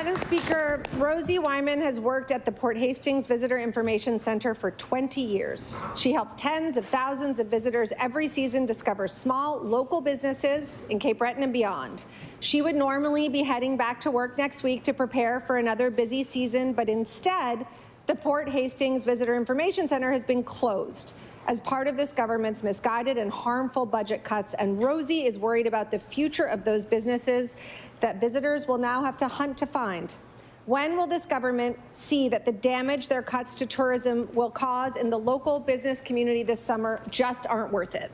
Madam Speaker, Rosie Wyman has worked at the Port Hastings Visitor Information Centre for 20 years. She helps tens of thousands of visitors every season discover small, local businesses in Cape Breton and beyond. She would normally be heading back to work next week to prepare for another busy season, but instead, the Port Hastings Visitor Information Centre has been closed as part of this government's misguided and harmful budget cuts, and Rosie is worried about the future of those businesses that visitors will now have to hunt to find. When will this government see that the damage their cuts to tourism will cause in the local business community this summer just aren't worth it?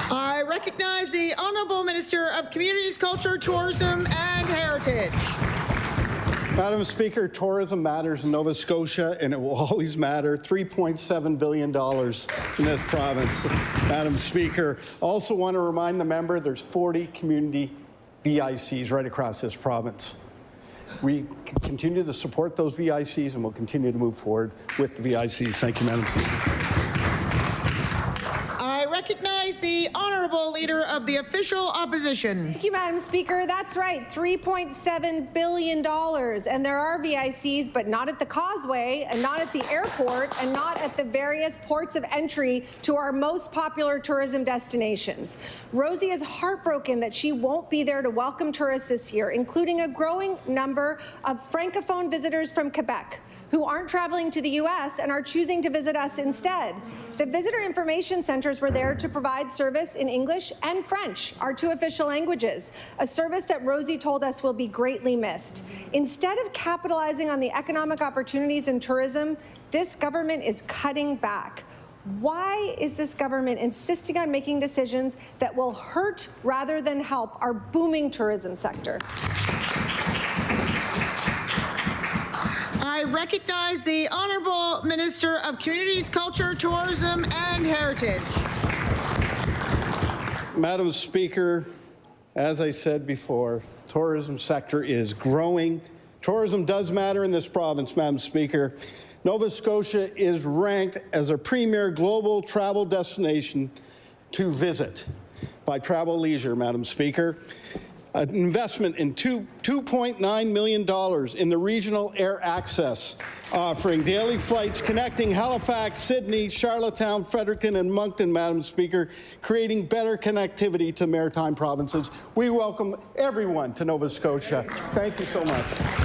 I recognize the Honourable Minister of Communities, Culture, Tourism and Heritage. Madam Speaker, tourism matters in Nova Scotia, and it will always matter. $3.7 billion in this province. Madam Speaker, also want to remind the member there's 40 community VICs right across this province. We continue to support those VICs, and we'll continue to move forward with the VICs. Thank you, Madam Speaker. I recognize the Honourable Leader of the Official Opposition. Thank you, Madam Speaker. That's right, $3.7 billion. And there are VICs, but not at the Causeway, and not at the airport, and not at the various ports of entry to our most popular tourism destinations. Rosie is heartbroken that she won't be there to welcome tourists this year, including a growing number of Francophone visitors from Quebec who aren't traveling to the U.S. and are choosing to visit us instead. The Visitor Information Centres were there to provide service in English and French, our two official languages, a service that Rosie told us will be greatly missed. Instead of capitalizing on the economic opportunities in tourism, this government is cutting back. Why is this government insisting on making decisions that will hurt rather than help our booming tourism sector? I recognize the Honourable Minister of Communities, Culture, Tourism and Heritage. Madam Speaker, as I said before, tourism sector is growing. Tourism does matter in this province, Madam Speaker. Nova Scotia is ranked as a premier global travel destination to visit by Travel Leisure, Madam Speaker. An investment in $2.9 million in the regional air access, offering daily flights connecting Halifax, Sydney, Charlottetown, Fredericton, and Moncton, Madam Speaker, creating better connectivity to maritime provinces. We welcome everyone to Nova Scotia. Thank you so much.